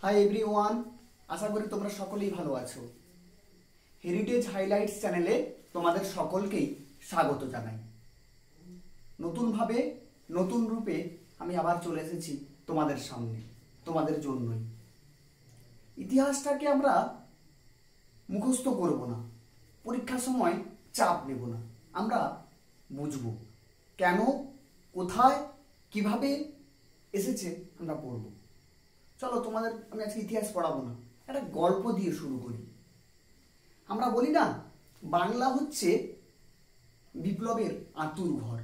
Hi everyone, আশা করি তোমরা সকলেই ভালো আছো। হেরিটেজ হাইলাইটস চ্যানেলে তোমাদের সকলকেই স্বাগত জানাই। নতুনভাবে নতুন রূপে আমি আবার চলে এসেছি তোমাদের সামনে, তোমাদের জন্যই। ইতিহাসটাকে আমরা মুখস্থ করব না, পরীক্ষার সময় চাপ নেব না, আমরা বুঝব কেন, কোথায়, কিভাবে এসেছে আমরা পড়ব। চলো, তোমাদের আমি আজকে ইতিহাস পড়াবো না, একটা গল্প দিয়ে শুরু করি। আমরা বলি না, বাংলা হচ্ছে বিপ্লবের আঁতুর ঘর।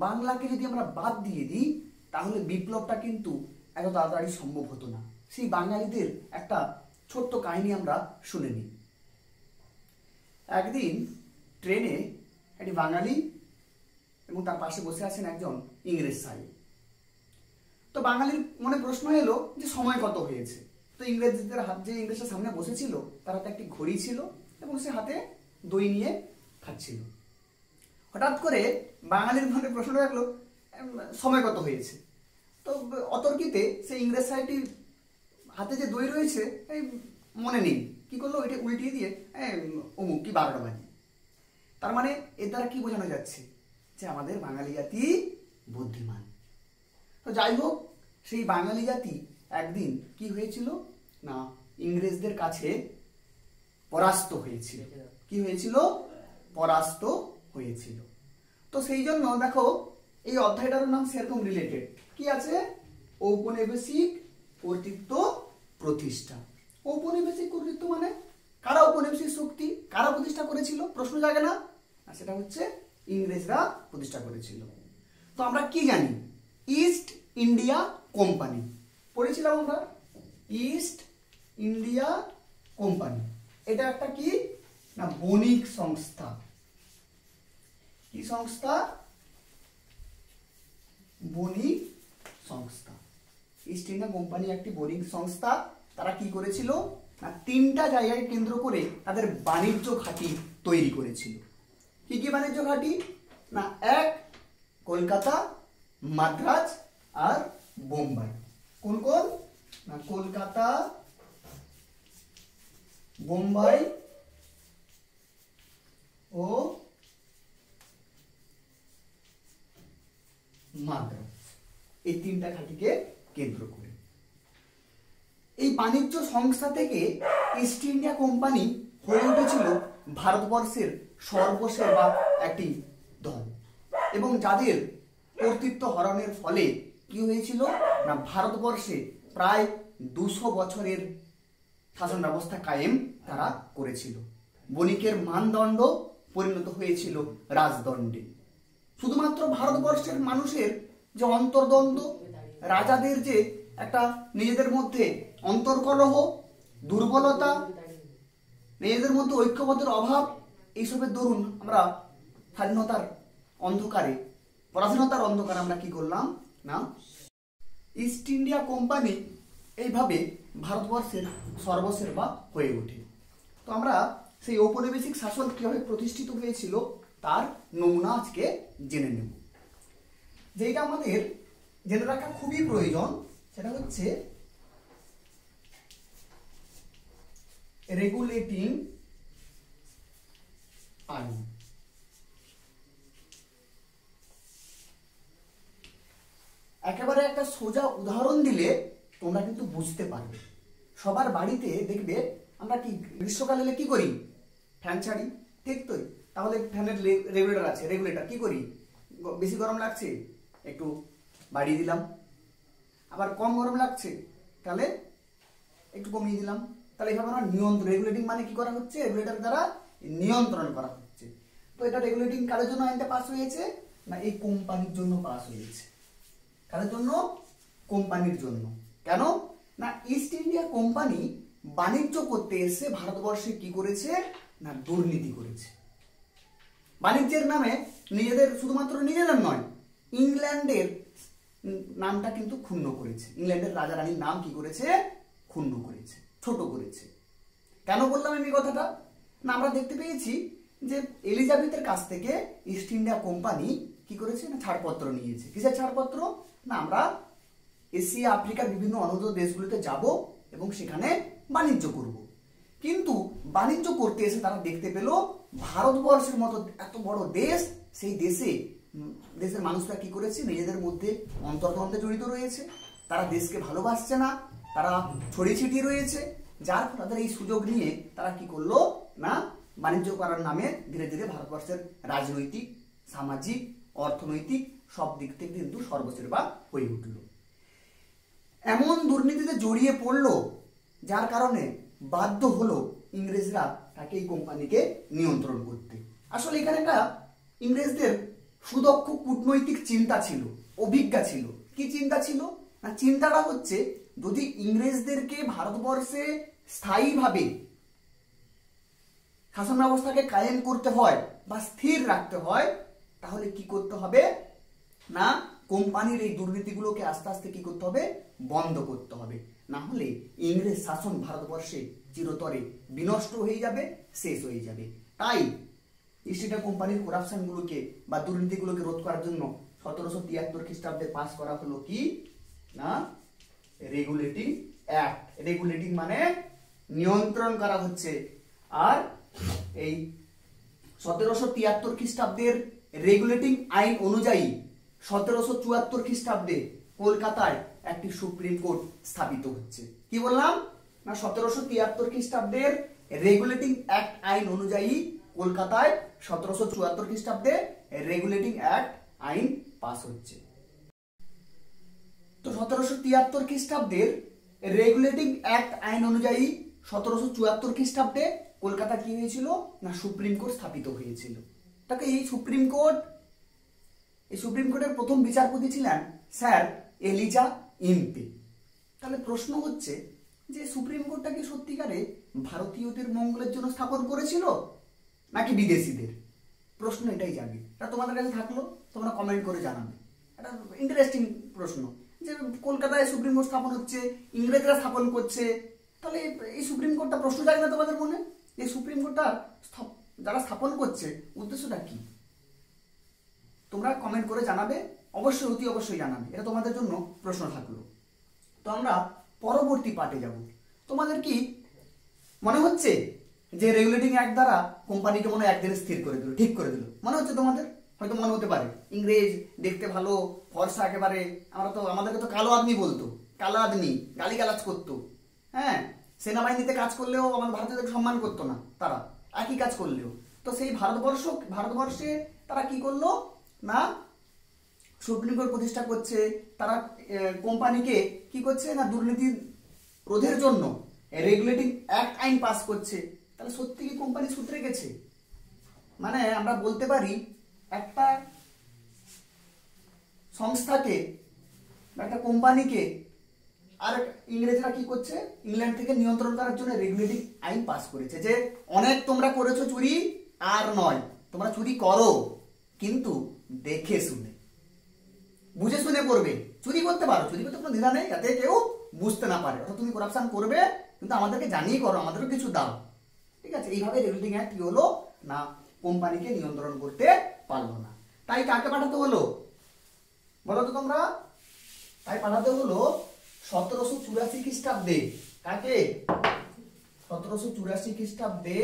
বাংলাকে যদি আমরা বাদ দিয়ে দিই তাহলে বিপ্লবটা কিন্তু এত তাড়াতাড়ি সম্ভব হতো না। সেই বাঙালিদের একটা ছোট্ট কাহিনী আমরা শুনে নিই। একদিন ট্রেনে একটি বাঙালি এবং তার পাশে বসে আছেন একজন ইংরেজ সাহেব। তো বাঙালির মনে প্রশ্ন এলো যে সময় কত হয়েছে। তো ইংরেজদের হাত, যে ইংরেজের সামনে বসেছিল তার হাতে একটি ঘড়ি ছিল এবং সে হাতে দই নিয়ে খাচ্ছিল। হঠাৎ করে বাঙালির মনে প্রশ্ন রাখলো সময় কত হয়েছে। তো অতর্কিতে সে ইংরেজ সাহেবটি হাতে যে দই রয়েছে এই মনে নেই, কি করলো, এটা উল্টিয়ে দিয়ে অমুক কি 12টা বাজে। তার মানে এর দ্বারা কি বোঝানো যাচ্ছে যে আমাদের বাঙালি জাতি বুদ্ধিমান। তো যাই হোক, সেই বাঙালি জাতি একদিন কি হয়েছিল না, ইংরেজদের কাছে পরাস্ত হয়েছিল। কি হয়েছিল? পরাস্ত হয়েছিল। তো সেই জন্য দেখো, এই অধ্যায়টার নাম সেরকম রিলেটেড। কি আছে? ঔপনিবেশিক কর্তৃত্ব প্রতিষ্ঠা। ঔপনিবেশিক কর্তৃত্ব মানে কারা ঔপনিবেশিক শক্তি, কারা প্রতিষ্ঠা করেছিল? প্রশ্ন জাগে না? সেটা হচ্ছে ইংরেজরা প্রতিষ্ঠা করেছিল। তো আমরা কি জানি? ইস্ট ইন্ডিয়া কোম্পানি পড়েছিলাম আমরা। ইস্ট ইন্ডিয়া কোম্পানি এটা একটা কি না, বণিক সংস্থা। কি সংস্থা? বণিক সংস্থা। ইস্ট ইন্ডিয়া কোম্পানি একটি বণিক সংস্থা। তারা কি করেছিল না, 3টা জায়গায় কেন্দ্র করে তাদের বাণিজ্য ঘাঁটি তৈরি করেছিল। কি কি বাণিজ্য ঘাঁটি না? 1 কলকাতা, মাদ্রাজ আর বোম্বাই। কোন কোন না? কলকাতা, বোম্বাই ও মাদ্রাজ, এই 3টা ঘাঁটিকে কেন্দ্র করে। এই বাণিজ্য সংস্থা থেকে ইস্ট ইন্ডিয়া কোম্পানি হয়ে উঠেছিল ভারতবর্ষের সর্বসেবা একটি দল, এবং যাদের কর্তৃত্ব হরণের ফলে কি হয়েছিল না, ভারতবর্ষে প্রায় 200 বছরের শাসন ব্যবস্থা কায়েম তারা করেছিল। বণিকের মানদণ্ড পরিণত হয়েছিল রাজদণ্ডে। শুধুমাত্র ভারতবর্ষের মানুষের যে অন্তর্দ্বন্দ্ব, রাজাদের যে একটা নিজেদের মধ্যে অন্তর্কলহ, দুর্বলতা, নিজেদের মধ্যে ঐক্যবদ্ধের অভাব, এইসবের দরুন আমরা স্বাধীনতার অন্ধকারে, পরাধীনতার অন্ধকারে আমরা কি করলাম না, ইস্ট ইন্ডিয়া কোম্পানি এইভাবে ভারতবর্ষের সর্বসেবা হয়ে ওঠে। তো আমরা সেই ঔপনিবেশিক শাসন কিভাবে প্রতিষ্ঠিত হয়েছিল তার নমুনা আজকে জেনে নেব। যেটা আমাদের জেনে রাখা খুবই প্রয়োজন, সেটা হচ্ছে রেগুলেটিং আইন। একেবারে একটা সোজা উদাহরণ দিলে তোমরা কিন্তু বুঝতে পারবে। সবার বাড়িতে দেখবে আমরা কি গ্রীষ্মকাল এলে কি করি? ফ্যান ছাড়ি, ঠিক তো? তাহলে ফ্যানের রেগুলেটর আছে, রেগুলেটর কি করি? বেশি গরম লাগছে একটু বাড়িয়ে দিলাম, আবার কম গরম লাগছে তাহলে একটু কমিয়ে দিলাম। তাহলে এইভাবে আমরা নিয়ন্ত্রণ, রেগুলেটিং মানে কি করা হচ্ছে? রেগুলেটর দ্বারা নিয়ন্ত্রণ করা হচ্ছে। তো এটা রেগুলেটিং কাদের জন্য আইনটা পাস হয়েছে না, এই কোম্পানির জন্য পাস হয়েছে। কাদের জন্য? কোম্পানির জন্য। কেন না, ইস্ট ইন্ডিয়া কোম্পানি বাণিজ্য করতে এসে ভারতবর্ষে কি করেছে না, দুর্নীতি করেছে। বাণিজ্যের নামে নিজেদের, শুধুমাত্র নিজেদের নয়, ইংল্যান্ডের নামটা কিন্তু ক্ষুণ্ণ করেছে। ইংল্যান্ডের রাজা রানীর নাম কি করেছে? ক্ষুণ্ণ করেছে, ছোট করেছে। কেন বললাম আমি কথাটা না, আমরা দেখতে পেয়েছি যে এলিজাবেথের কাছ থেকে ইস্ট ইন্ডিয়া কোম্পানি কি করেছে না, ছাড়পত্র নিয়েছে। কিসের ছাড়পত্র না, আমরা এশিয়া আফ্রিকার বিভিন্ন অনুন্নত দেশগুলিতে যাব এবং সেখানে বাণিজ্য করব। কিন্তু বাণিজ্য করতে এসে তারা দেখতে পেল ভারতবর্ষের মতো এত বড় দেশ, সেই দেশের মানুষরা কি করেছে, নিজেদের মধ্যে অন্তর্দ্বন্দ্বে জড়িত রয়েছে, তারা দেশকে ভালোবাসছে না, তারা ছড়িয়ে ছিটিয়ে রয়েছে, যার ফলে তাদের এই সুযোগ নিয়ে তারা কি করলো না বাণিজ্য করার নামে ধীরে ধীরে ভারতবর্ষের রাজনৈতিক, সামাজিক, অর্থনৈতিক সব দিক থেকে কিন্তু সর্বসেবা হয়ে উঠল। এমন দুর্নীতিতে জড়িয়ে পড়লো যার কারণে বাধ্য হলো ইংরেজরা তাকে এই কোম্পানিকে নিয়ন্ত্রণ করতে। আসলে এখানে একটা ইংরেজদের সুদক্ষ কূটনৈতিক চিন্তা ছিল, অভিজ্ঞতা ছিল। কি চিন্তা ছিল না, চিন্তাটা হচ্ছে যদি ইংরেজদেরকে ভারতবর্ষে স্থায়ীভাবে শাসন ব্যবস্থাকে কায়েম করতে হয় বা স্থির রাখতে হয়, তাহলে কি করতে হবে না কোম্পানির এই দুর্নীতিগুলোকে আস্তে আস্তে কি করতে হবে, বন্ধ করতে হবে। না হলে ইংরেজ শাসন ভারতবর্ষে চিরতরে বিনষ্ট হয়ে যাবে, শেষ হয়ে যাবে। তাই ইস্ট ইন্ডিয়া কোম্পানির করাপশনগুলোকে বা দুর্নীতিগুলোকে রোধ করার জন্য 1773 খ্রিস্টাব্দে পাস করা হলো কি না রেগুলেটিং অ্যাক্ট। রেগুলেটিং মানে নিয়ন্ত্রণ করা হচ্ছে। আর এই 1773 খ্রিস্টাব্দের রেগুলেটিং আইন অনুযায়ী 1774 খ্রিস্টাব্দে কলকাতায় একটি সুপ্রিম কোর্ট স্থাপিত হচ্ছে। কি বললাম না 1773 খ্রিস্টাব্দের রেগুলেটিং অ্যাক্ট আইন অনুযায়ী কলকাতায় 1774 খ্রিস্টাব্দে রেগুলেটিং অ্যাক্ট আইন পাস হচ্ছে। তো 1773 খ্রিস্টাব্দের রেগুলেটিং অ্যাক্ট আইন অনুযায়ী 1774 খ্রিস্টাব্দে কলকাতা কি হয়েছিল না সুপ্রিম কোর্ট স্থাপিত হয়েছিল। তাকে এই সুপ্রিম কোর্টের প্রথম বিচারপতি ছিলেন স্যার এলিজা ইম্পে। তাহলে প্রশ্ন হচ্ছে যে সুপ্রিম কোর্টটা কি সত্যিকারে ভারতীয়দের মঙ্গলের জন্য স্থাপন করেছিল নাকি বিদেশিদের? প্রশ্ন এটাই জানি, এটা তোমাদের কাছে থাকলো, তোমরা কমেন্ট করে জানাবে। এটা ইন্টারেস্টিং প্রশ্ন যে কলকাতায় সুপ্রিম কোর্ট স্থাপন হচ্ছে, ইংরেজরা স্থাপন করছে, তাহলে এই সুপ্রিম কোর্টটা প্রশ্ন জাগে না তোমাদের মনে? এই সুপ্রিম কোর্টটা যারা স্থাপন করছে উদ্দেশ্যটা কি? তোমরা কমেন্ট করে জানাবে, অবশ্যই অতি অবশ্যই জানাবে, এটা তোমাদের জন্য প্রশ্ন থাকলো। তো আমরা পরবর্তী পার্টে যাব। তোমাদের কি মনে হচ্ছে যে রেগুলেটিং অ্যাক্ট দ্বারা কোম্পানিকে মনে হয় একদিনে স্থির করে দিল, ঠিক করে দিল? মনে হচ্ছে তোমাদের? হয়তো মনে হতে পারে ইংরেজ দেখতে ভালো, ফর্সা একেবারে, আমাদেরকে তো কালো আদমি বলতো, কালো আদমি গালিগালাজ করতো, হ্যাঁ, সেনাবাহিনীতে কাজ করলেও আমাদের ভারতীয়দের সম্মান করতো না, তারা একই কাজ করলেও। তো সেই ভারতবর্ষে তারা কি করলো না সুপ্রিম কোর্ট প্রতিষ্ঠা করছে, তারা কোম্পানিকে কি করছে না দুর্নীতি রোধের জন্য রেগুলেটিং অ্যাক্ট আইন পাস করছে। তাহলে সত্যি কি কোম্পানি সুধরে গেছে? মানে আমরা বলতে পারি একটা সংস্থাকে বা একটা কোম্পানিকে আর ইংরেজরা কি করছে, ইংল্যান্ড থেকে নিয়ন্ত্রণ করার জন্য রেগুলেটিং আইন পাস করেছে যে অনেক তোমরা করেছো চুরি, আর নয়, তোমরা চুরি করো কিন্তু দেখে শুনে, বুঝে শুনে করবে। চুরি করতে পারো, চুরি করতে কোনো দ্বিধা নেই, যাতে কেউ বুঝতে না পারে। অর্থাৎ তুমি করাপশন করবে কিন্তু আমাদেরকে জানিয়ে করো, আমাদেরও কিছু দাও, ঠিক আছে? এইভাবে রেগুলেটিং অ্যাক্ট কি হলো না কোম্পানিকে নিয়ন্ত্রণ করতে পারলো না। তাই কাকে পাঠাতে হলো বলো তো তোমরা? তাই পাঠাতে হলো 1784 খ্রিস্টাব্দে। কাকে? 1784 খ্রিস্টাব্দে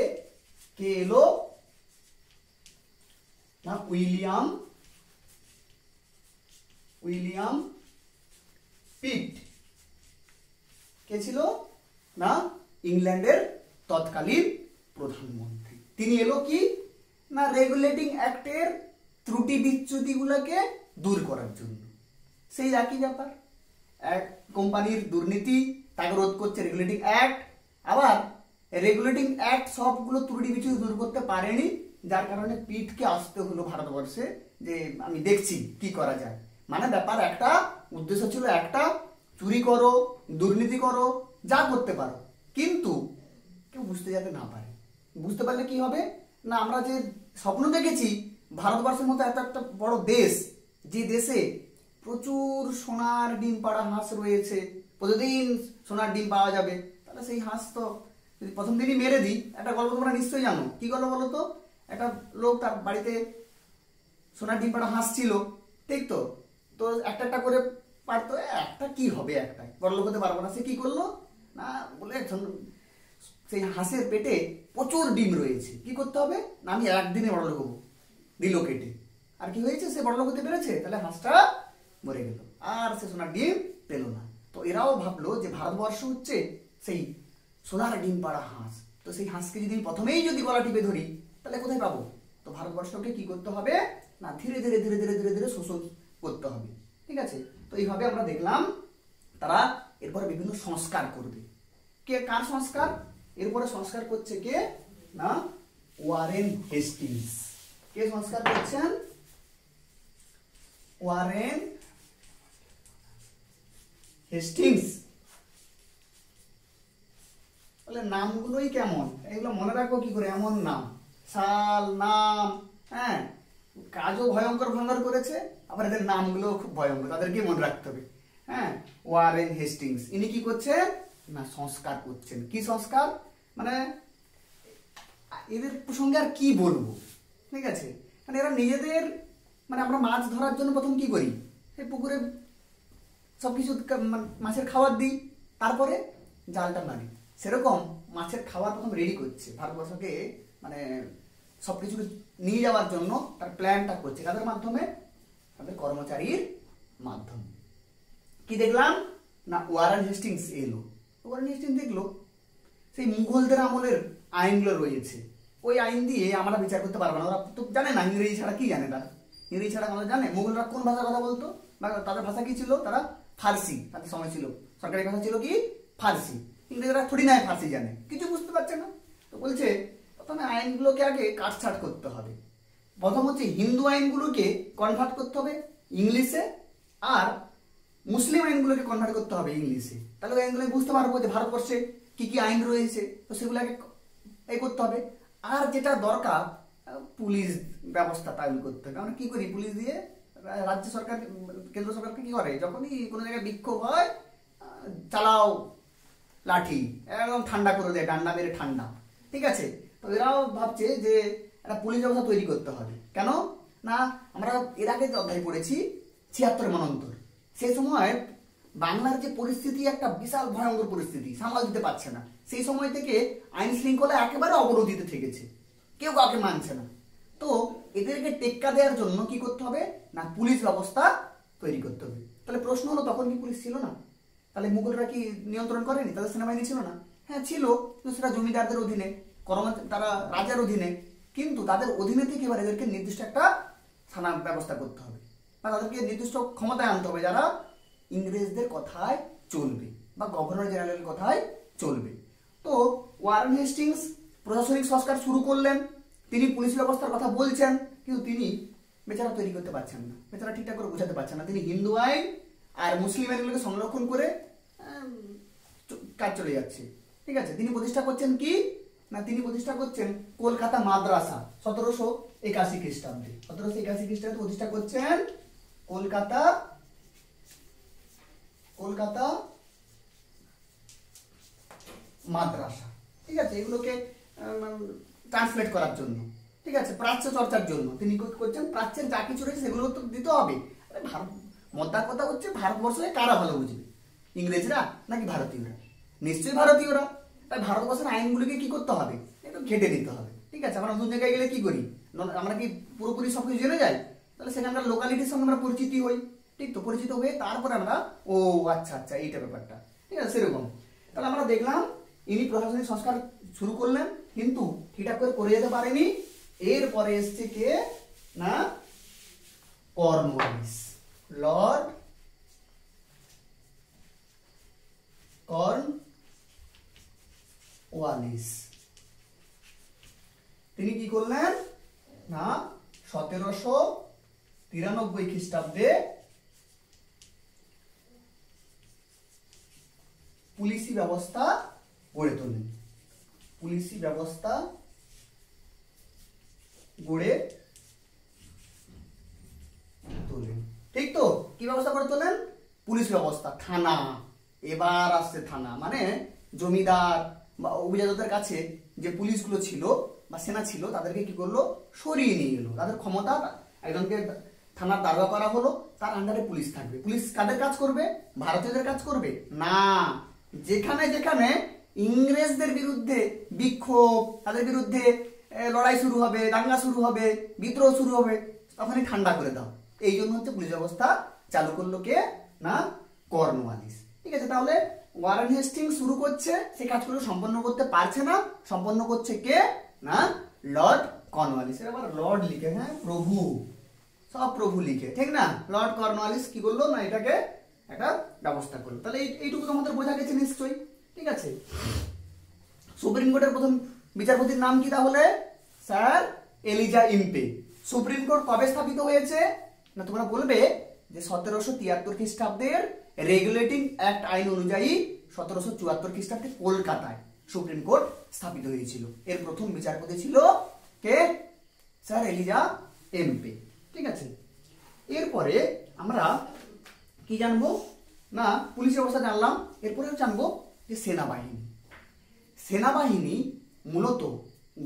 কে এলো না উইলিয়াম পিট। কে ছিল না ইংল্যান্ডের তৎকালীন প্রধানমন্ত্রী। তিনি এলো কি না রেগুলেটিং অ্যাক্টের ত্রুটি বিচ্যুতিগুলোকে দূর করার জন্য। সেই একই ব্যাপার, এক কোম্পানির দুর্নীতি তাকে রোধ করছে রেগুলেটিং অ্যাক্ট। আবার রেগুলেটিং অ্যাক্ট সবগুলো ত্রুটি বিচ্যুতি দূর করতে পারেনি, যার কারণে পিটকে আসতে হলো ভারতবর্ষে যে আমি দেখছি কি করা যায়। মানে ব্যাপার একটা, উদ্দেশ্য ছিল একটা, চুরি করো, দুর্নীতি করো, যা করতে পারো, কিন্তু কেউ বুঝতে যাতে না পারে। বুঝতে পারলে কি হবে না আমরা যে স্বপ্ন দেখেছি ভারতবর্ষের মতো এত একটা বড় দেশ, যে দেশে প্রচুর সোনার ডিম পাড়া হাঁস রয়েছে, প্রতিদিন সোনার ডিম পাওয়া যাবে, তাহলে সেই হাঁস তো যদি প্রথম দিনই মেরে দিই। একটা গল্প তোমরা নিশ্চয়ই জানো, কি গল্প বলো তো? একটা লোক তার বাড়িতে সোনার ডিম পাড়া হাঁস ছিল, ঠিক তো? তো একটা একটা করে পারতো, একটা কি হবে, একটাই বড় লোক হতে পারবো না। সে কি করলো না বলে সেই হাঁসের পেটে প্রচুর ডিম রয়েছে, কি করতে হবে না আমি একদিনে বড়লোক হবো, দিল কেটে। আর কি হয়েছে, সে বড়লোক হতে পেরেছে, তাহলে হাঁসটা মরে গেল, আর সে সোনার ডিম পেল না। তো এরাও ভাবলো যে ভারতবর্ষ হচ্ছে সেই সোনার ডিম পাড়া হাঁস, তো সেই হাঁসকে যদি প্রথমেই যদি গলা টিপে ধরি তাহলে কোথায় পাবো? তো ভারতবর্ষকে কি করতে হবে না ধীরে ধীরে ধীরে ধীরে ধীরে ধীরে শোষণ করতে হবে, ঠিক আছে। তো এইভাবে আমরা দেখলাম তারা এরপরে বিভিন্ন সংস্কার করবে। কে কার সংস্কার? এরপরে সংস্কার করছে কে না ওয়ারেন হেস্টিংস। কে সংস্কার করছেন? Warren Hastings. তাহলে নামগুলোই কেমন, এগুলো মনে রাখো কি করে, এমন নাম, সাল, নাম, হ্যাঁ, কাজও ভয়ঙ্কর ভয়ঙ্কর করেছে, আবার এদের নামগুলো খুব ভয়ঙ্কর, তাদেরকে মনে রাখতে হবে। হ্যাঁ, ওয়ারেন হেস্টিংস ইনি কি করছেন না সংস্কার করছেন। কি সংস্কার মানে এদের প্রসঙ্গে আর কি বলবো, ঠিক আছে। মানে এরা নিজেদের মানে আমরা মাছ ধরার জন্য প্রথম কি করি, এই পুকুরে সবকিছু মাছের খাবার দিই, তারপরে জালটা মারি, সেরকম মাছের খাবার প্রথম রেডি করছে ভারতবর্ষকে, মানে সবকিছু নিয়ে যাওয়ার জন্য তার প্ল্যানটা করছে, তাদের মাধ্যমে, তাদের কর্মচারীর মাধ্যমে। কি দেখলাম না ওয়ারেন হেস্টিংস এলো, ওয়ারেন হেস্টিংস দেখলো সেই মুঘলদের আমলের আইনগুলো রয়েছে, ওই আইন দিয়ে আমরা বিচার করতে পারবো না, ওরা তো জানে না ইংরেজি ছাড়া, কি জানে তারা, ইংরেজি ছাড়া আমরা জানে। মুঘলরা কোন ভাষা কথা বলতো, তাদের ভাষা কি ছিল, তারা ফার্সি, তাদের সময় ছিল সরকারি ভাষা ছিল কি ফার্সি, ইংরেজরা থোড়ি না ফার্সি জানে, কিছু বুঝতে পারছে না। তো বলছে প্রথমে আইনগুলোকে আগে কাটছাট করতে হবে, প্রথম হচ্ছে হিন্দু আইনগুলোকে কনভার্ট করতে হবে ইংলিশে, আর মুসলিম আইনগুলোকে কনভার্ট করতে হবে ইংলিশে, তাহলে ওই আইনগুলো বুঝতে পারবো যে ভারতবর্ষে কি কি আইন রয়েছে, তো সেগুলোকে এই করতে হবে। আর যেটা দরকার পুলিশ ব্যবস্থা তৈরি করতে হবে। আমরা কি করি, পুলিশ দিয়ে রাজ্য সরকার কেন্দ্র সরকারকে কি করে, যখনই কোনো জায়গায় বিক্ষোভ হয় চালাও লাঠি, একদম ঠান্ডা করে দেয়, ডান্ডা মেরে ঠান্ডা, ঠিক আছে। তো এরাও ভাবছে যে একটা পুলিশ ব্যবস্থা তৈরি করতে হবে। কেন না আমরা এর আগে যে অধ্যায় পড়েছি ৭৬ মন্বন্তর, সেই সময় বাংলার যে পরিস্থিতি একটা বিশাল ভয়ঙ্কর পরিস্থিতি, সামাল দিতে পারছে না, সেই সময় থেকে আইন শৃঙ্খলা একেবারে অবরোধিত থেকেছে, কেউ কাউকে মানছে না। তো এদেরকে টেক্কা দেওয়ার জন্য কি করতে হবে না পুলিশ ব্যবস্থা তৈরি করতে হবে। তাহলে প্রশ্ন হলো তখন কি পুলিশ ছিল না? তাহলে মুঘলরা কি নিয়ন্ত্রণ করেনি, তাদের সেনাবাহিনী ছিল না? হ্যাঁ ছিল, কিন্তু সেটা জমিদারদের অধীনে, তারা রাজার অধীনে, কিন্তু তাদের অধীনে থেকে এবার এদেরকে নির্দিষ্ট একটা থানা ব্যবস্থা করতে হবে, বা তাদেরকে নির্দিষ্ট ক্ষমতায় আনতে হবে যারা ইংরেজদের কথায় চলবে বা গভর্নর জেনারেলের কথায় চলবে। তো ওয়ারেন হেস্টিংস প্রশাসনিক সংস্কার শুরু করলেন, তিনি পুলিশ ব্যবস্থার কথা বলছেন, কিন্তু তিনি বেচারা তৈরি করতে পারছেন না, বেচারা ঠিকঠাক করে বোঝাতে পারছেন না। তিনি হিন্দু আইন আর মুসলিম আইনগুলোকে সংরক্ষণ করে কাজ চলে যাচ্ছে, ঠিক আছে। তিনি প্রতিষ্ঠা করছেন কি না তিনি প্রতিষ্ঠা করছেন কলকাতা মাদ্রাসা ১৭৮১ খ্রিস্টাব্দে, ১৭৮১ খ্রিস্টাব্দে প্রতিষ্ঠা করছেন কলকাতা মাদ্রাসা, ঠিক আছে। এগুলোকে ট্রান্সলেট করার জন্য, ঠিক আছে, প্রাচ্য চর্চার জন্য তিনি করছেন। প্রাচ্যের যা কিছু রয়েছে সেগুলো তো দিতে হবে। মোদ্দার কথা হচ্ছে ভারতবর্ষে কারা ভালো বুঝবে, ইংরেজরা নাকি ভারতীয়রা? নিশ্চয়ই ভারতীয়রা। তাই ভারতবর্ষের আইনগুলিকে কি করতে হবে, একটু ঘেটে নিতে হবে, ঠিক আছে। আমরা নতুন জায়গায় গেলে কি করি, আমরা কি পুরোপুরি সবকিছু জেনে যাই? তাহলে সেখানকার লোকালিটির সঙ্গে আমরা পরিচিতি হই, ঠিক তো, পরিচিত হয়ে তারপরে আমরা ও আচ্ছা আচ্ছা এইটা ব্যাপারটা, ঠিক আছে, সেরকম। তাহলে আমরা দেখলাম ইনি প্রশাসনিক সংস্কার শুরু করলেন, কিন্তু ঠিকঠাক করে যেতে পারেনি। এরপরে এসছে কে না কর্নওয়ালিস, লর্ড কর্নওয়ালিস। তিনি কি করলেন না ১৭৯৩ খ্রিস্টাব্দে পুলিশি ব্যবস্থা গড়ে তোলেন, পুলিশি ব্যবস্থা গড়ে তোলেন, ঠিক তো। কি ব্যবস্থা করে তোলেন? পুলিশ ব্যবস্থা, থানা। এবার আসছে থানা, মানে জমিদার বা অভিজাতদের কাছে যে পুলিশগুলো ছিল বা সেনা ছিল তাদেরকে কি করলো, সরিয়ে নিয়ে গেলো, তাদের ক্ষমতা, একজনকে থানার দারোগা করা হলো, তার আন্ডারে পুলিশ থাকবে। পুলিশ কাদের কাজ করবে? ভারতীয়দের কাজ করবে না, যেখানে যেখানে ইংরেজদের বিরুদ্ধে বিক্ষোভ, তাদের বিরুদ্ধে লড়াই শুরু হবে, দাঙ্গা শুরু হবে, বিদ্রোহ শুরু হবে, তখনই ঠান্ডা করে দাও। এই জন্য হচ্ছে পুলিশ ব্যবস্থা চালু করলো কে? না কর্নওয়ালিস। ঠিক আছে, তাহলে ওয়ারেন হেস্টিংস শুরু করছে, সে কাজগুলো সম্পন্ন করতে পারছে না, সম্পন্ন করছে কে? না লর্ড কর্নওয়ালিস। এবার লর্ড লিখে, হ্যাঁ প্রভু, সব প্রভু লিখে, ঠিক না? লর্ড কর্নওয়ালিস কি করলো? না এটাকে একটা ব্যবস্থা করলো। তাহলে এইটুকু তোমাদের বোঝা গেছে নিশ্চয়ই, ঠিক আছে। সুপ্রিম কোর্টের প্রথম বিচারপতির নাম কি তাহলে? Sir Eliza Impey. Supreme court কবে স্থাপিত হয়েছে? না তোমরা বলবে যে 1773 খ্রিস্টাব্দের রেগুলেটিং অ্যাক্ট আইন অনুযায়ী 1774 খ্রিস্টাব্দে কলকাতায় সুপ্রিম কোর্ট স্থাপিত হয়েছিল। এর প্রথম বিচারপতি ছিল কে? Sir Eliza এমপে। ঠিক আছে, এরপরে আমরা কি জানবো? না পুলিশ ব্যবস্থা জানলাম, এরপরে জানবো যে সেনাবাহিনী। সেনাবাহিনী মূলত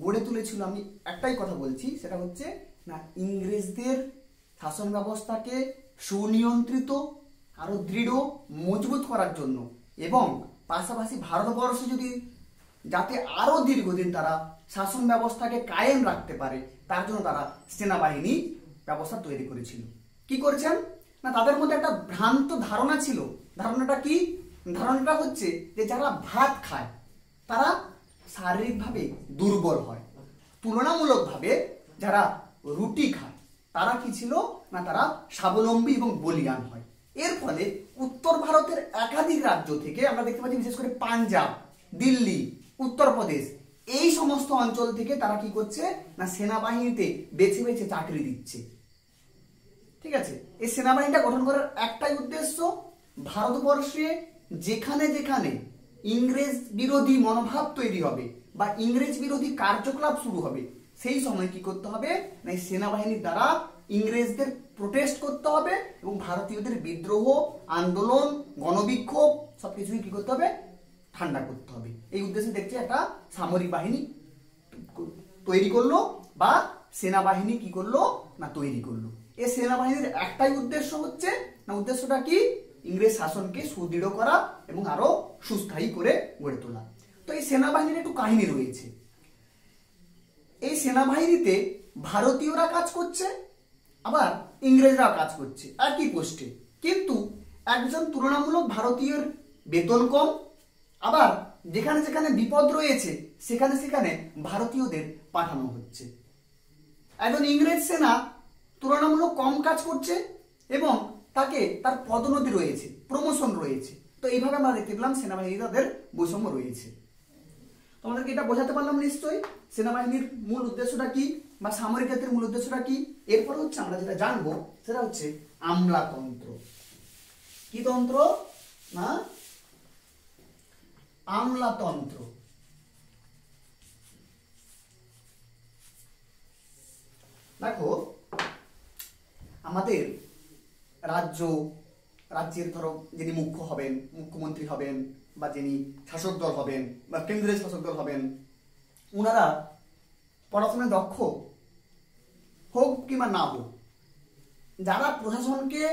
গড়ে তুলেছিল, আমি একটাই কথা বলছি, সেটা হচ্ছে না ইংরেজদের শাসন ব্যবস্থাকে সুনিয়ন্ত্রিত, আরো দৃঢ় মজবুত করার জন্য, এবং পাশাপাশি ভারতবর্ষে যদি যাতে আরো দীর্ঘদিন তারা শাসন ব্যবস্থাকে কায়েম রাখতে পারে, তার জন্য তারা সেনাবাহিনী ব্যবস্থা তৈরি করেছিল। কি করেছেন? না তাদের মধ্যে একটা ভ্রান্ত ধারণা ছিল। ধারণাটা কি? ধারণাটা হচ্ছে যে যারা ভাত খায় তারা শারীরিকভাবে দুর্বল হয়, তুলনামূলকভাবে যারা রুটি খায় তারা কি ছিল? না তারা স্বাবলম্বী এবং বলিয়ান হয়। এর ফলে উত্তর ভারতের একাধিক রাজ্য থেকে আমরা দেখতে পাচ্ছি, বিশেষ করে পাঞ্জাব, দিল্লি, উত্তরপ্রদেশ, এই সমস্ত অঞ্চল থেকে তারা কি করছে? না সেনাবাহিনীতে বেছে বেছে চাকরি দিচ্ছে। ঠিক আছে, এই সেনাবাহিনীটা গঠন করার একটাই উদ্দেশ্য, ভারতবর্ষে যেখানে যেখানে ইংরেজ বিরোধী মনোভাব তৈরি হবে বা ইংরেজ বিরোধী কার্যকলাপ শুরু হবে, সেই সময় কি করতে হবে? না এই সেনাবাহিনীর দ্বারা ইংরেজদের প্রোটেস্ট করতে হবে এবং ভারতীয়দের বিদ্রোহ, আন্দোলন, গণবিক্ষোভ সবকিছুই কি করতে হবে? ঠান্ডা করতে হবে। এই উদ্দেশ্যে দেখছি একটা সামরিক বাহিনী তৈরি করলো বা সেনাবাহিনী কি করলো? না তৈরি করলো। এই সেনাবাহিনীর একটাই উদ্দেশ্য হচ্ছে, না উদ্দেশ্যটা কি? ইংরেজ শাসনকে সুদৃঢ় করা এবং আরো সুস্থায়ী করে গড়ে তোলা। তো এই সেনাবাহিনীর একটু কাহিনী রয়েছে। এই সেনাবাহিনীতে ভারতীয়রা কাজ করছে, আবার ইংরেজরা কাজ করছে একই পোস্টে, কিন্তু একজন তুলনামূলক ভারতীয়র বেতন কম, আবার যেখানে যেখানে বিপদ রয়েছে সেখানে সেখানে ভারতীয়দের পাঠানো হচ্ছে। একজন ইংরেজ সেনা তুলনামূলক কম কাজ করছে এবং তাকে তার পদোন্নতি রয়েছে, প্রমোশন রয়েছে। তো এইভাবে আমরা দেখতে পেলাম সেনাবাহিনীতে তাদের বৈষম্য রয়েছে। তোমাদেরকে এটা বোঝাতে পারলাম নিশ্চয়ই সেনাবাহিনীর মূল উদ্দেশ্যটা কি বা সামরিক জাতির মূল উদ্দেশ্যটা কি। এরপর হচ্ছে আমরা যেটা জানবো সেটা হচ্ছে আমলাতন্ত্র। কি তন্ত্র? না আমলাতন্ত্র। দেখো আমাদের রাজ্যের ধরো যিনি মুখ্য হবেন, মুখ্যমন্ত্রী হবেন, বা যিনি শাসক দল হবেন বা কেন্দ্রের শাসক দল হবেন, ওনারা পড়াশোনায় দক্ষ হোক কিংবা না হোক, যারা প্রশাসনকে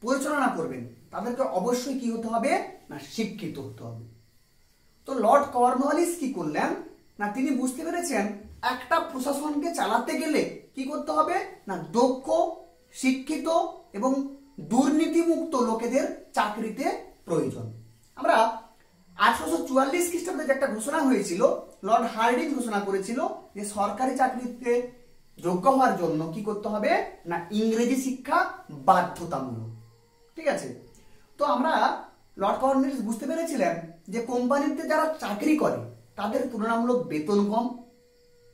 পরিচালনা করবেন তাদেরকে অবশ্যই কি হতে হবে? না শিক্ষিত হতে হবে। তো লর্ড কর্নওয়ালিস কি করলেন? না তিনি বুঝতে পেরেছেন একটা প্রশাসনকে চালাতে গেলে কি করতে হবে? না দক্ষ, শিক্ষিত এবং দুর্নীতিমুক্ত লোকেদের চাকরিতে প্রয়োজন। আমরা 1844 খ্রিস্টাব্দে যে একটা ঘোষণা হয়েছিল, লর্ড হার্ডিং ঘোষণা করেছিল যে সরকারি চাকরিতে যোগ্য হওয়ার জন্য কি করতে হবে? না ইংরেজি শিক্ষা বাধ্যতামূলক। ঠিক আছে, তো আমরা লর্ড কর্নওয়ালিস বুঝতে পেরেছিলেন যে কোম্পানিতে যারা চাকরি করে তাদের তুলনামূলক বেতন কম,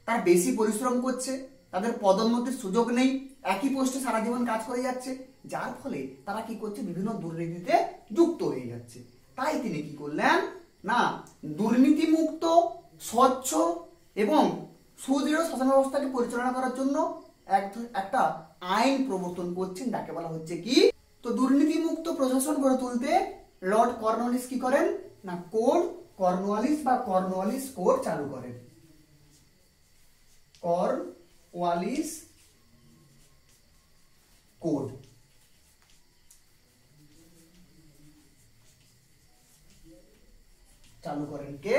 তারা বেশি পরিশ্রম করছে, তাদের পদোন্নতির সুযোগ নেই, একই পোস্টে সারা জীবন কাজ করে যাচ্ছে, যার ফলে তারা কি করছে? বিভিন্ন দুর্নীতিতে যুক্ত হয়ে যাচ্ছে। তাই তিনি কি করলেন? না দুর্নীতিমুক্ত, স্বচ্ছ এবং সুদৃঢ় শাসন ব্যবস্থাকে পরিচালনা করার জন্য একটা আইন প্রবর্তন করছেন, যাকে বলা হচ্ছে কি? তো দুর্নীতিমুক্ত প্রশাসন গড়ে তুলতে লর্ড কর্নওয়ালিস কি করেন? না কোড কর্নওয়ালিস বা কর্নওয়ালিস কোড চালু করেন। Cornwallis code. চালু করেন কে?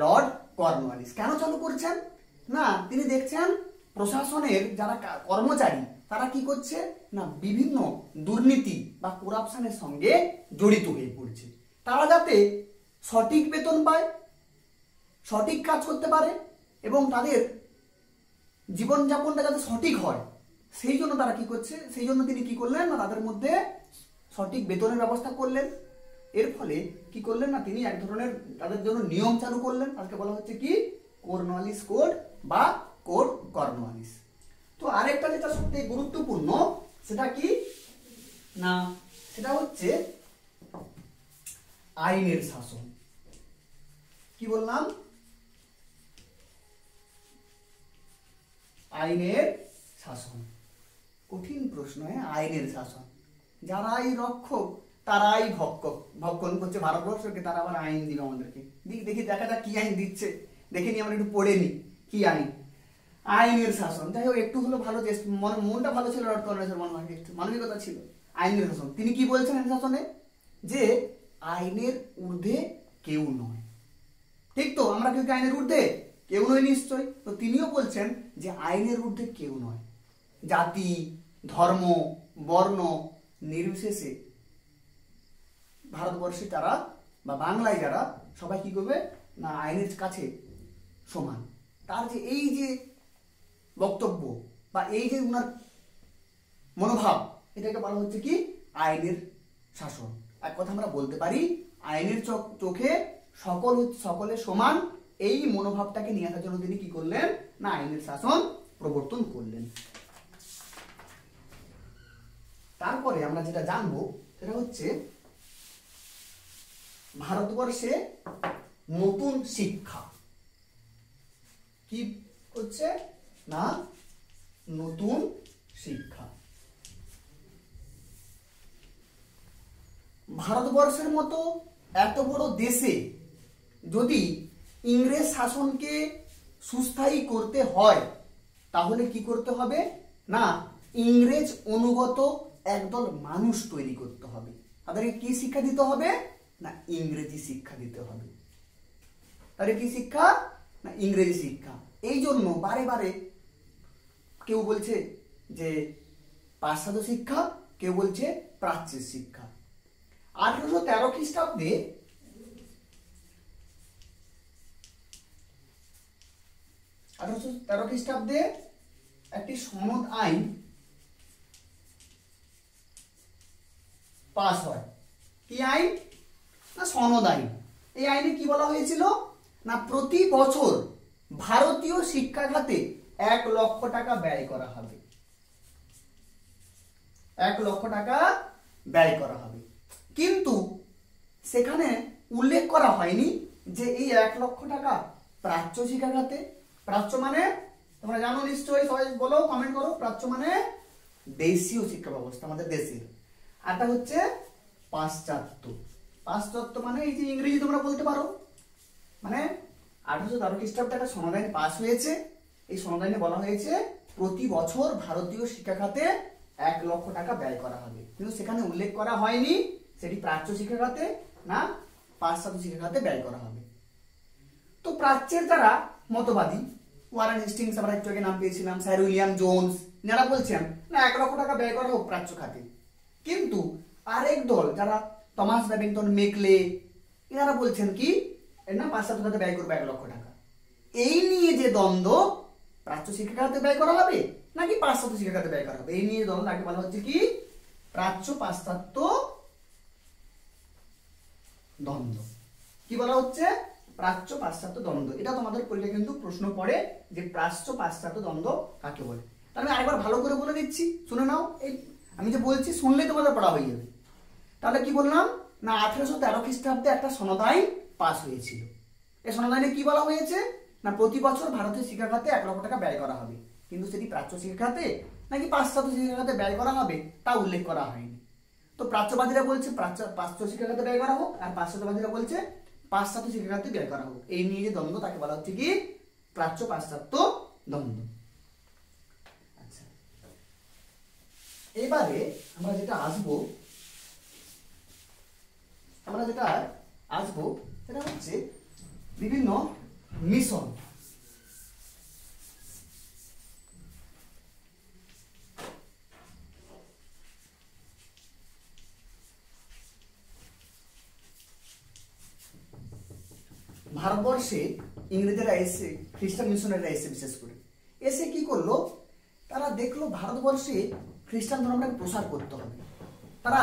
Lord Cornwallis. কেন চালু করছেন? না তিনি দেখছেন প্রশাসনের যারা কর্মচারী তারা কি করছে না বিভিন্ন দুর্নীতি বা করাপশনের সঙ্গে জড়িত হয়ে পড়ছে। তারা যাতে সঠিক বেতন পায়, সঠিক কাজ করতে পারে এবং তাদের জীবনযাপনটা যাতে সঠিক হয়, সেই জন্য তারা কি করছে, সেই জন্য তিনি কি করলেন না তাদের মধ্যে সঠিক বেতনের ব্যবস্থা করলেন। এর ফলে কি করলেন না তিনি এক ধরনের তাদের জন্য নিয়ম চালু করলেন, তাকে বলা হচ্ছে কি কর্নওয়ালিস কোড বা কোড কর্নওয়ালিস। তো আরেকটা যেটা সবথেকে গুরুত্বপূর্ণ সেটা কি না সেটা হচ্ছে আইনের শাসন। কি বললাম? আইনের শাসন। কঠিন প্রশ্ন। আইনের শাসন। যারাই রক্ষক তারাই ভক্ষণ করছে ভারতবর্ষকে, তারা আবার আইন দিল আমাদেরকে। দেখি দেখা যাক কি আইন দিচ্ছে, দেখে নি আমরা একটু পড়ে নি কি আইন। আইনের শাসন। যাই হোক একটু হলো ভালো, মনটা ভালো ছিল, লর্ড কর্নওয়ালিসের মানবিকতা ছিল। আইনের শাসন। তিনি কি বলছেন আইনের শাসনে? যে আইনের ঊর্ধ্বে কেউ নয়। ঠিক তো? আমরা কেউ কি আইনের ঊর্ধ্বে? কেউ নয় নিশ্চয়। তো তিনিও বলছেন যে আইনের ঊর্ধ্বে কেউ নয়। জাতি, ধর্ম, বর্ণ নির্বিশেষে ভারতবর্ষে তারা বা বাংলায় যারা সবাই কি করবে না আইনের কাছে সমান। তার যে এই যে বক্তব্য বা এই যে উনার মনোভাব, এটাকে বলা হচ্ছে কি আইনের শাসন। এক কথা আমরা বলতে পারি আইনের চোখে সকলে সমান, এই মনোভাবটাকে নিয়ে আসার জন্য তিনি কি করলেন না আইনের শাসন প্রবর্তন করলেন। তারপরে আমরা যেটা জানবো সেটা হচ্ছে ভারতবর্ষে নতুন শিক্ষা। কি হচ্ছে না নতুন শিক্ষা। ভারতবর্ষের মতো এত বড় দেশে যদি ইংরেজ শাসনকে সুস্থায়ী করতে হয় তাহলে কি করতে হবে না ইংরেজ অনুগত একদল মানুষ তৈরি করতে হবে। তাদেরকে কি শিক্ষা দিতে হবে না ইংরেজি শিক্ষা দিতে হবে। তাহলে কি শিক্ষা না ইংরেজি শিক্ষা। এই জন্য বারে বারে কেউ বলছে যে পাশ্চাত্য শিক্ষা, কেউ বলছে প্রাচ্যের শিক্ষা। 1813 খ্রিস্টাব্দে একটি সনদ আইন পাস হয়। কি আইন না সনদ আইন। এই আইনে কি বলা হয়েছিল না প্রতি বছর ভারতীয় শিক্ষা খাতে 1 লক্ষ টাকা ব্যয় করা হবে। 1 লক্ষ টাকা ব্যয় করা হবে। কিন্তু সেখানে উল্লেখ করা হয়নি যে এই 1 লক্ষ টাকা প্রাচ্য শিক্ষা খাতে। প্রাচ্য মানে তোমরা জানো নিশ্চয়ই, সবাই বলো, কমেন্ট করো। প্রাচ্য মানে দেশীয় শিক্ষা ব্যবস্থা, আমাদের দেশের। আরটা হচ্ছে পাশ্চাত্য। পাশ্চাত্য মানে এই যে ইংরেজি তোমরা বলতে পারো। মানে 1813 খ্রিস্টাব্দে একটা সনদ আইন পাস হয়েছে। এই সনদ আইনে বলা হয়েছে প্রতি বছর ভারতীয় শিক্ষা খাতে 1 লক্ষ টাকা ব্যয় করা হবে। কিন্তু সেখানে উল্লেখ করা হয়নি সেটি প্রাচ্য শিক্ষা খাতে না পাশ্চাত্য শিক্ষা খাতে ব্যয় করা হবে। তো প্রাচ্যের যারা মতবাদী, ওয়ারেন হেস্টিংস আমরা একটু আগে নাম পেয়েছিলাম, স্যার উইলিয়াম জোন্স, যারা বলছেন না 1 লক্ষ টাকা ব্যয় করা হোক প্রাচ্য খাতে। কিন্তু আরেক দল যারা টমাস ব্যাবিংটন, মেকলে, এনারা বলছেন কি না পাশ্চাত্য খাতে ব্যয় করবে 1 লক্ষ টাকা। এই নিয়ে যে দ্বন্দ্ব, প্রাচ্য শিক্ষা খাতে ব্যয় করা হবে নাকি পাশ্চাত্য শিক্ষা খাতে ব্যয় করা হবে, এই নিয়ে দ্বন্দ্ব, তাকে বলা হচ্ছে কি প্রাচ্য পাশ্চাত্য দ্বন্দ্ব। কি বলা হচ্ছে প্রাচ্য পাশ্চাত্য দ্বন্দ্ব। এটা তোমাদের পরীক্ষায় কিন্তু প্রশ্ন পড়ে যে প্রাচ্য পাশ্চাত্য দ্বন্দ্ব কাকে বলে। তাহলে আমি আরেকবার ভালো করে বলে দিচ্ছি, শুনে নাও। এই আমি যে বলছি শুনলেই তোমাদের পড়া হয়ে যাবে। তাহলে কি বললাম না 1813 খ্রিস্টাব্দে একটা সনদ আইন পাস হয়েছিল। এই সনদ আইনে কি বলা হয়েছে না প্রতি বছর ভারতীয় শিক্ষা খাতে 1 লক্ষ টাকা ব্যয় করা হবে। কিন্তু সেটি প্রাচ্য শিক্ষা খাতে নাকি পাশ্চাত্য শিক্ষা খাতে ব্যয় করা হবে তা উল্লেখ করা হয়নি। তো প্রাচ্যবাদীরা বলছে পাশ্চাত্য শিক্ষা খাতে ব্যয় করা হোক, আর পাশ্চাত্যবাদীরা বলছে পাশ্চাত্য শিক্ষা খাতে ব্যয় করা হোক। এই নিয়ে যে দ্বন্দ্ব তাকে বলা হচ্ছে কি প্রাচ্য পাশ্চাত্য দ্বন্দ্ব। আচ্ছা, এবারে আমরা যেটা আসবো সেটা হচ্ছে বিভিন্ন মিশন। ভারতবর্ষে ইংরেজরা এসে, খ্রিস্টান মিশনারিরা এসে বিশেষ করে এসে কি করলো, তারা দেখলো ভারতবর্ষে খ্রিস্টান ধর্মটাকে প্রসার করতে হবে। তারা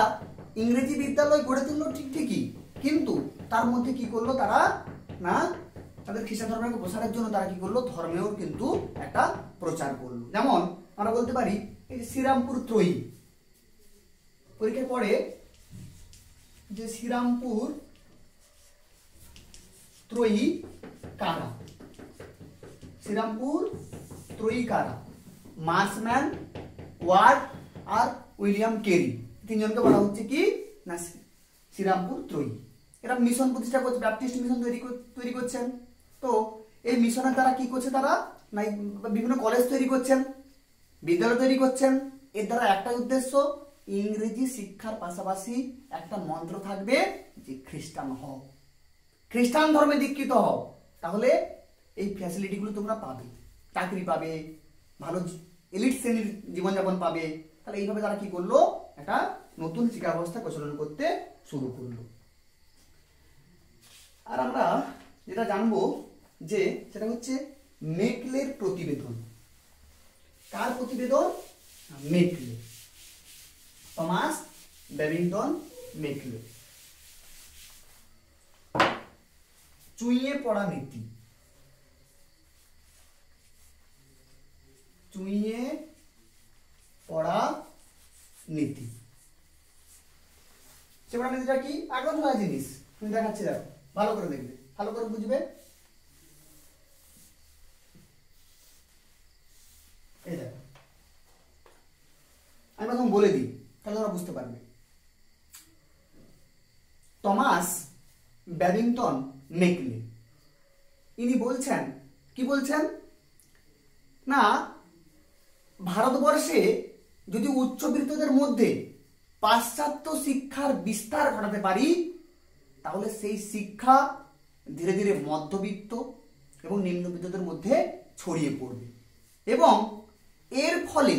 ইংরেজি বিদ্যালয় গড়ে তুললো ঠিকই, কিন্তু তার মধ্যে কি করলো তারা, না তাদের খ্রিস্টান ধর্মকে প্রসারের জন্য তারা কি করলো, ধর্মেও কিন্তু একটা প্রচার করলো। যেমন আমরা বলতে পারি এই যে শ্রীরামপুর ত্রয়ী, পরীক্ষায় পড়ে যে শ্রীরামপুর ত্রয়ী কারা, শ্রীরামপুর ত্রয়ী কারা, মার্সম্যান, ওয়ার্ড আর উইলিয়াম কেরি, তিনজনকে বলা হচ্ছে কি না শ্রীরামপুর ত্রয়ী। এরা মিশন প্রতিষ্ঠা করছে, ব্যাপটিস্ট মিশন তৈরি করছেন। তো এই মিশনের দ্বারা কি করছে তারা, না বিভিন্ন কলেজ তৈরি করছেন, বিদ্যালয় তৈরি করছেন। এর দ্বারা একটা উদ্দেশ্য, ইংরেজি শিক্ষার পাশাপাশি একটা মন্ত্র থাকবে যে খ্রিস্টান হও, খ্রিস্টান ধর্মে দীক্ষিত হও, তাহলে এই ফ্যাসিলিটিগুলো তোমরা পাবে, চাকরি পাবে, ভালো এলিট শ্রেণীর জীবনযাপন পাবে। তাহলে এইভাবে তারা কি করলো, একটা নতুন শিক্ষা ব্যবস্থা প্রচলন করতে শুরু করলো। আর আমরা যেটা জানবো যে সেটা হচ্ছে মেকলের প্রতিবেদন। কার প্রতিবেদন? Macaulay, Thomas Babington Macaulay. চুইয়ে পড়া নীতি, চুইয়ে পড়া নীতি, সে পড়া নীতিটা কি? একদম নয়া জিনিস, তুমি দেখাচ্ছি, দেখো ভালো করে দেখবে, ভালো করে বুঝবে। এই দেখো আমি প্রথম বলে দিই, তাহলে তোমরা বুঝতে পারবে। টমাস ব্যাবিংটন মেকলে ইনি বলছেন, কি বলছেন না, ভারতবর্ষে যদি উচ্চবিত্তদের মধ্যে পাশ্চাত্য শিক্ষার বিস্তার ঘটাতে পারি, তাহলে সেই শিক্ষা ধীরে ধীরে মধ্যবিত্ত এবং নিম্নবিত্তদের মধ্যে ছড়িয়ে পড়বে এবং এর ফলে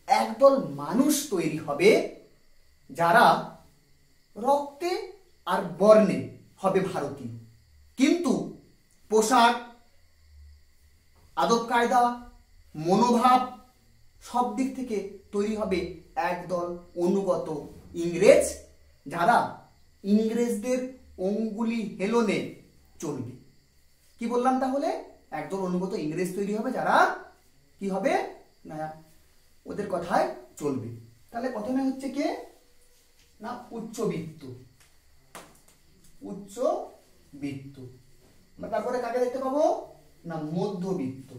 একদল মানুষ তৈরি হবে যারা রক্তে আর বর্ণে হবে ভারতীয়, কিন্তু পোশাক, আদব কায়দা, মনোভাব সব দিক থেকে তৈরি হবে একদল অনুগত ইংরেজ, যারা ইংরেজদের অঙ্গুলি হেলনে চলবে। কি বললাম তাহলে? একদল অনুগত ইংরেজ তৈরি হবে যারা কি হবে না ওদের কথায় চলবে। তাহলে প্রথমে হচ্ছে কে না উচ্চবিত্ত, উচ্চবিত্ত। তারপরে কাকে দেখতে পাবো না মধ্যবিত্ত,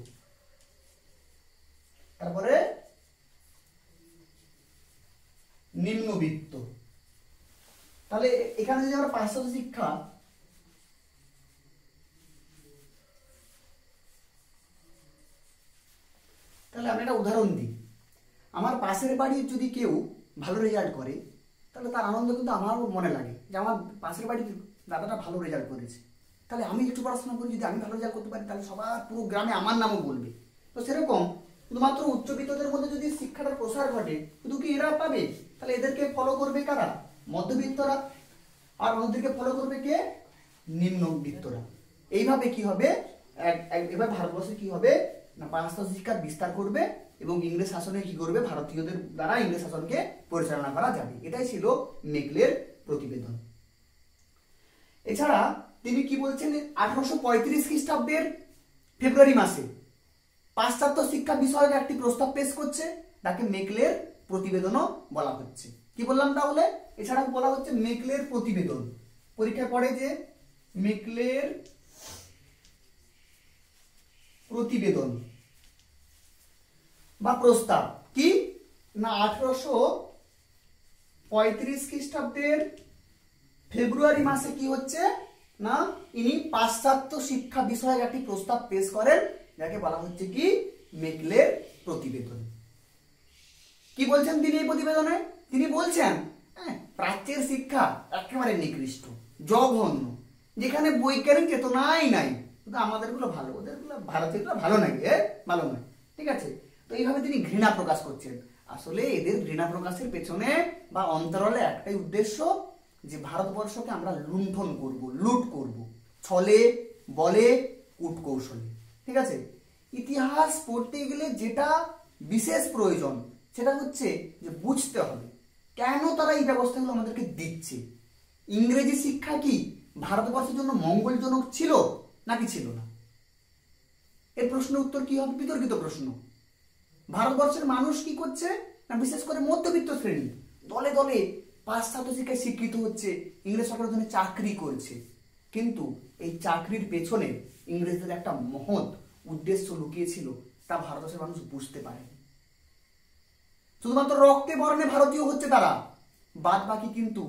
তারপরে নিম্নবিত্ত। তাহলে এখানে যদি আমরা পাশ্চাত্য শিক্ষা, তাহলে আমি একটা উদাহরণ দিই। আমার পাশের বাড়ির যদি কেউ ভালো রেজাল্ট করে, তাহলে তার আনন্দ কিন্তু আমারও মনে লাগে যে আমার পাশের বাড়ির দাদাটা ভালো রেজাল্ট করেছে। তাহলে আমি একটু পড়াশোনা করি, যদি আমি ভালো রেজাল্ট করতে পারি, তাহলে সবার পুরো গ্রামে আমার নামও বলবে। তো সেরকম শুধুমাত্র উচ্চবিত্তদের মধ্যে যদি শিক্ষাটার প্রসার ঘটে, শুধু কি এরা পাবে? তাহলে এদেরকে ফলো করবে কারা? মধ্যবিত্তরা। আর ওদেরকে ফলো করবে কে? নিম্নবিত্তরা। এইভাবে কি হবে, এবার ভারতবর্ষে কি হবে না পাশ্চাত্য শিক্ষার বিস্তার করবে এবং ইংরেজ শাসনে কি করবে, ভারতীয়দের দ্বারা ইংরেজ শাসনকে পরিচালনা করা যাবে। এটাই ছিল মেকলের প্রতিবেদন। এছাড়া তিনি কি বলছেন, 1835 খ্রিস্টাব্দের ফেব্রুয়ারি মাসে পাশ্চাত্য শিক্ষা বিষয়ক একটি প্রস্তাব পেশ করছে, তাকে মেকলের প্রতিবেদনও বলা হচ্ছে। কি বললাম তাহলে? এছাড়া বলা হচ্ছে মেকলের প্রতিবেদন। পরীক্ষায় পড়ে যে মেকলের প্রতিবেদন বা প্রস্তাব কি না 1835 খ্রিস্টাব্দের ফেব্রুয়ারি মাসে কি হচ্ছে না ইনি পাশ্চাত্য শিক্ষা বিষয়ক একটি প্রস্তাব পেশ করেন, যাকে বলা হচ্ছে কি মেকলের প্রতিবেদন। কি বলছেন তিনি এই প্রতিবেদনে? তিনি বলছেন প্রাচ্যের শিক্ষা একেবারে নিকৃষ্ট, জঘন্য, যেখানে বৈজ্ঞানিক চেতনাই নাই, কিন্তু আমাদেরগুলো ভালো, ওদেরগুলো ভারতীয়গুলো ভালো নাকি, ভালো নয়, ঠিক আছে। তো এইভাবে তিনি ঘৃণা প্রকাশ করছেন। আসলে এদের ঘৃণা প্রকাশের পেছনে বা অন্তরালে একটাই উদ্দেশ্য, যে ভারতবর্ষকে আমরা লুণ্ঠন করব, লুট করব, ছলে বলে কূটকৌশলে, ঠিক আছে। ইতিহাস পড়তে গেলে যেটা বিশেষ প্রয়োজন সেটা হচ্ছে যে বুঝতে হবে কেন তারা এই ব্যবস্থাগুলো আমাদেরকে দিচ্ছে। ইংরেজি শিক্ষা কি ভারতবর্ষের জন্য মঙ্গলজনক ছিল নাকি ছিল না? এর প্রশ্নের উত্তর কি হবে? বিতর্কিত প্রশ্ন। ভারতবর্ষের মানুষ কি করছে না, বিশেষ করে মধ্যবিত্ত শ্রেণী দলে দলে পাশ্চাত্য শিক্ষায় শিক্ষিত হচ্ছে, ইংরেজ সরকারের জন্য চাকরি করছে, কিন্তু এই চাকরির পেছনে ইংরেজদের একটা মহৎ উদ্দেশ্য লুকিয়েছিল, তা ভারতবর্ষের মানুষ বুঝতে পারেনি। শুধুমাত্র রক্তে বর্ণে ভারতীয় হচ্ছে তারা, বাদ বাকি কিন্তু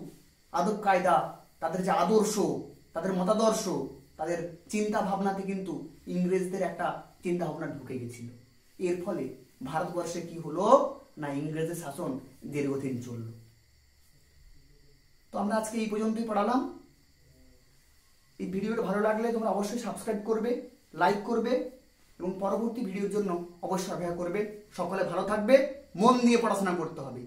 আদব কায়দা, তাদের যে আদর্শ, তাদের মতাদর্শ, তাদের চিন্তা ভাবনাতে কিন্তু ইংরেজদের একটা চিন্তা ভাবনা ঢুকে গেছিল। এর ফলে ভারতবর্ষে কি হলো না, ইংরেজের শাসন দীর্ঘদিন চলল। তো আমরা আজকে এই পর্যন্তই পড়ালাম। এই ভিডিওটা ভালো লাগলে তোমরা অবশ্যই সাবস্ক্রাইব করবে, লাইক করবে এবং পরবর্তী ভিডিওর জন্য অবশ্যই অপেক্ষা করবে। সকলে ভালো থাকবে, মন দিয়ে পড়াশোনা করতে হবে।